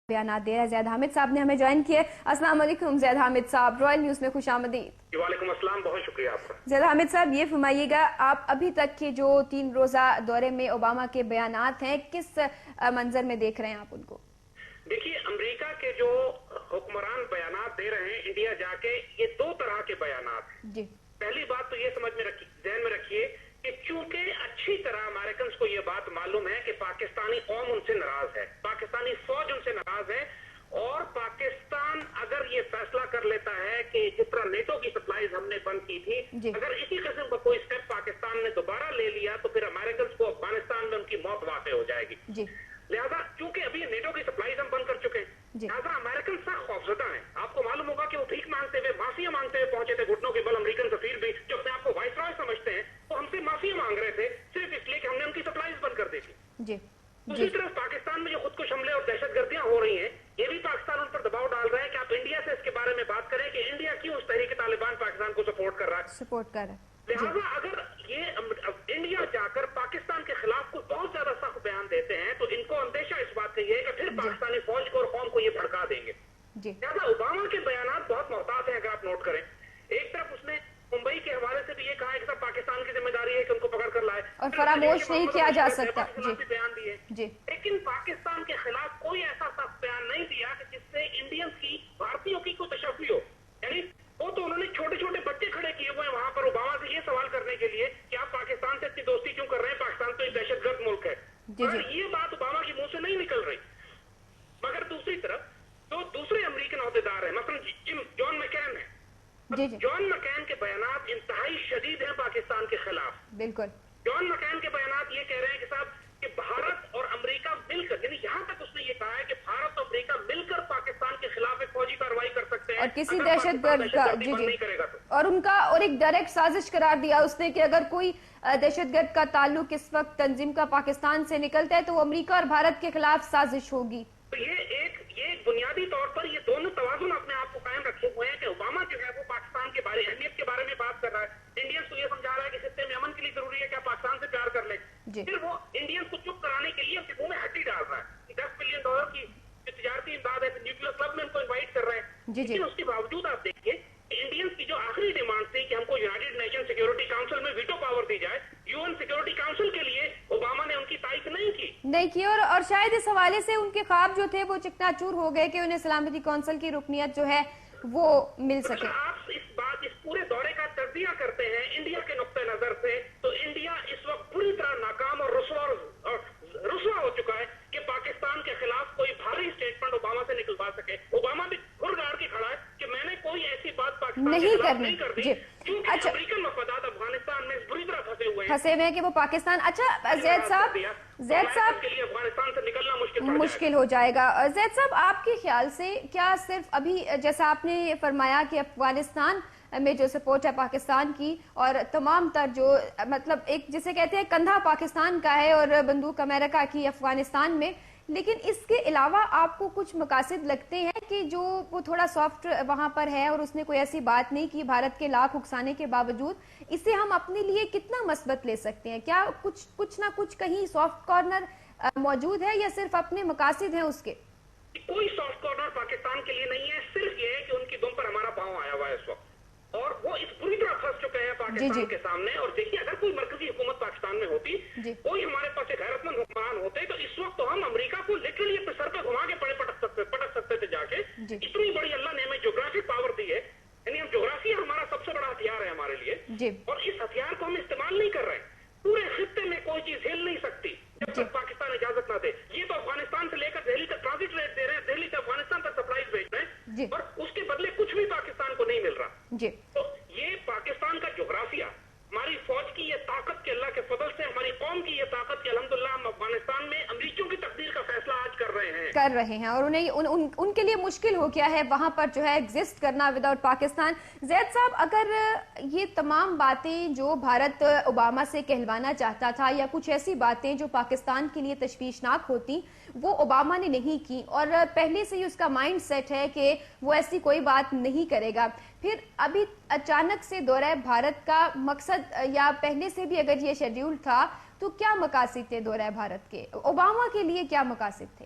بیانات دے رہا ہے۔ زید حامد صاحب نے ہمیں جوائن کیا ہے۔ السلام علیکم زید حامد صاحب، رائل نیوز میں خوش آمدید۔ وعلیکم السلام، بہت شکریہ آپ کا۔ زید حامد صاحب یہ فرمائیے گا، آپ ابھی تک کے جو 3 روزہ دورے میں اوباما کے بیانات ہیں کس منظر میں دیکھ رہے ہیں آپ ان کو؟ دیکھیے، امریکہ کے جو حکمران بیانات دے رہے ہیں انڈیا جا کے، یہ 2 طرح کے بیانات ہیں۔ جی، پہلی بات تو یہ ذہن میں رکھیے کہ چونکہ اچھی طرح امریکنز کو یہ بات معلوم ہے کہ پاکستانی قوم ان سے ناراض ہے، پاکستانی فوج ان سے ناراض ہے، اور پاکستان اگر یہ فیصلہ کر لیتا ہے کہ جس طرح نیٹو کی سپلائیز ہم نے بند کی تھی، اگر اسی قسم کا کوئی سٹیپ پاکستان نے دوبارہ لے لیا تو پھر امریکنز کو افغانستان میں ان کی موت واقع ہو جائے گی۔ لہذا چونکہ ابھی نیٹو کی سپلائیز ہم بند کر چکے ہیں، لہذا امریکن سخت خوفزدہ ہیں۔ آپ کو معلوم ہوگا کہ وہ بھیک مانگتے ہوئے، معافیا مانگتے ہوئے پہنچے تھے گھٹنوں کے بل۔ امریکن سفیر بھی جو اپنے آپ کو وائس رائے سمجھتے ہیں، وہ ہم سے معافیا مانگ رہے تھے صرف اس لیے کہ ہم نے ان کی سپلائیز بند کر دی تھی۔ دوسری طرف پاکستان میں جو خود کش حملے اور دہشت گردیاں ہو رہی ہیں، یہ بھی پاکستان ان پر دباؤ ڈال رہا ہے کہ آپ انڈیا سے اس کے بارے میں بات کریں کہ انڈیا کیوں اس تحریک طالبان پاکستان کو سپورٹ کر رہا ہے۔ لہٰذا اگر یہ انڈیا جا کر پاکستان کے خلاف کوئی بہت زیادہ سخت بیان دیتے ہیں تو ان کو اندیشہ اس بات کا یہ ہے کہ پھر پاکستانی فوج کو اور قوم کو یہ بھڑکا دیں گے۔ لہٰذا اوباما کے بیانات بہت محتاط ہیں۔ اگر آپ نوٹ کریں، ایک طرف اس نے ممبئی کے حوالے سے بھی یہ کہا ہے کہ سب پاکستان کی ذمہ داری ہے کہ ان کو پکڑ کر لائے اور فراموش نہیں کیا جا سکتا۔ بیان دیے، لیکن پاکستان کے خلاف کوئی ایسا سخت بیان نہیں دیا کہ جس سے انڈینز کی، بھارتیوں کی کوئی تشفی ہو۔ یعنی وہ تو انہوں نے چھوٹے چھوٹے بچے کھڑے کیے ہوئے ہیں وہاں پر اوباما سے یہ سوال کرنے کے لیے کہ آپ پاکستان سے اتنی دوستی کیوں کر رہے ہیں، پاکستان تو ایک دہشت گرد ملک ہے۔ اور یہ بات اوباما کے منہ سے نہیں نکل رہی۔ مگر دوسری طرف جو دوسرے امریکن عہدیدار ہیں، مثلا جان مکین ہے، جان مکین کے بیانات انتہائی شدید ہیں پاکستان کے خلاف۔ بالکل، جان مکین کے بیانات یہ کہہ رہے ہیں کہ صاحب کہ بھارت اور امریکہ مل کر، یعنی یہاں تک اس نے یہ کہا ہے کہ بھارت اور امریکہ مل کر پاکستان کے خلاف ایک فوجی کارروائی کر سکتے ہیں اور کسی دہشت گرد کا اور ان کا اور ایک ڈائریکٹ سازش قرار دیا اس نے کہ اگر کوئی دہشت گرد کا تعلق اس وقت تنظیم کا پاکستان سے نکلتا ہے تو وہ امریکہ اور بھارت کے خلاف سازش ہوگی۔ تو یہ ایک بنیادی طور پر یہ دونوں توازن اپنے آپ کو قائم رکھے ہوئے ہیں کہ اوباما جو ہے وہ پاکستان کے بارے، اہمیت کے بارے میں بات کر رہا ہے، انڈینز کو یہ سمجھا رہا ہے کہ خطے میں امن کے لیے ضروری ہے کہ آپ پاکستان سے پیار کر لیں، پھر وہ انڈینز کو چپ کرانے کے لیے ان کے منہ میں ہڈی ڈال رہا ہے کہ $10 بلین کی جو تجارتی امداد ہے، نیوکلیر کلب میں ان کو انوائٹ کر رہے ہیں۔ لیکن اس کے باوجود آپ دیکھیے کہ انڈینز کی جو آخری ڈیمانڈ تھی کہ ہم کو یونائیٹڈ نیشن سیکورٹی کاؤنسل میں ویٹو پاور دی جائے، UN سیکورٹی کاؤنسل کے لیے اوباما نے ان کی تائید نہیں کی اور شاید اس حوالے سے ان کے خواب جو تھے وہ چکنا چور ہو گئے کہ انہیں سلامتی کونسل کی رکنیت جو ہے وہ مل سکے۔ آپ اس پورے دورے کا تجزیہ کرتے ہیں انڈیا کے نقطہ نظر سے تو انڈیا اس وقت پوری طرح ناکام اور رسوا ہو چکا ہے کہ پاکستان کے خلاف کوئی بھاری اسٹیٹمنٹ اوباما سے نکلوا سکے۔ اوباما بھی گھر گاڑ کے کھڑا ہے کہ میں نے کوئی ایسی بات پاکستان کے خلاف نہیں کر دی، کیونکہ امریکن مفادات افغانستان میں بری طرح پھنسے ہوئے ہیں کہ وہ پاکستان۔ اچھا زید صاحب کے لیے افغانستان سے نکلنا مشکل ہو جائے گا۔ زید صاحب آپ کے خیال سے کیا صرف ابھی جیسا آپ نے فرمایا کہ افغانستان میں جو سپورٹ ہے پاکستان کی اور تمام تر جو مطلب ایک جسے کہتے ہیں کندھا پاکستان کا ہے اور بندوق امریکہ کی افغانستان میں، لیکن اس کے علاوہ آپ کو کچھ مقاصد لگتے ہیں کہ جو وہ تھوڑا سافٹ وہاں پر ہے اور اس نے کوئی ایسی بات نہیں کی بھارت کے لاکھ اکسانے کے باوجود، اسے ہم اپنے لیے کتنا مثبت لے سکتے ہیں؟ کیا کچھ نہ کچھ کہیں سافٹ کارنر موجود ہے یا صرف اپنے مقاصد ہیں اس کے؟ کوئی سافٹ کارنر پاکستان کے لیے نہیں ہے، صرف یہ ہے کہ ان کی دم پر ہمارا پاؤں آیا ہوا ہے اس وقت اور وہ اس پوری طرح پھنس چکے ہیں پاکستان کے سامنے۔ اور دیکھیے اگر کوئی مرکزی حکومت پاکستان میں ہوتی، کوئی ہمارے پاس ایک غیرت مند حکمران ہوتے تو اس وقت تو ہم امریکہ کو لٹرلی اپنے سر پہ گھما کے پٹک سکتے تھے جا کے۔ اتنی بڑی اللہ نے ہمیں جغرافک پاور دی ہے، یعنی جغرافیہ ہمارا سب سے بڑا ہتھیار ہے ہمارے لیے، اور اس ہتھیار کو ہم استعمال نہیں کر رہے۔ پورے خطے میں کوئی چیز ہل نہیں سکتی جب تک پاکستان اجازت نہ دے۔ یہ تو افغانستان سے لے کر دہلی تک ٹرانزٹ ریٹ دے رہے ہیں، دہلی سے افغانستان تک سپلائیز بھیج رہے ہیں اور اس کے بدلے کچھ بھی پاکستان کو نہیں مل رہا۔ تو یہ پاکستان کا جغرافیہ، ہماری فوج کی یہ طاقت کے اللہ کے فضل سے، ہماری قوم کی یہ طاقت کہ الحمدللہ ہم افغانستان میں امریکیوں کی تقدیر کا فیصلہ آج کر رہے ہیں اور انہیں ان کے لیے مشکل ہو گیا ہے وہاں پر جو ہے ایگزسٹ کرنا وداؤٹ پاکستان۔ زید صاحب اگر یہ تمام باتیں جو بھارت اوباما سے کہلوانا چاہتا تھا یا کچھ ایسی باتیں جو پاکستان کے لیے تشویشناک ہوتی وہ اوباما نے نہیں کی اور پہلے سے ہی اس کا مائنڈ سیٹ ہے کہ وہ ایسی کوئی بات نہیں کرے گا، پھر ابھی اچانک سے دورہ بھارت کا مقصد یا پہلے سے بھی اگر یہ شیڈیول تھا تو کیا مقاصد تھے دورہ بھارت کے؟ اوباما کے لیے کیا مقاصد تھے؟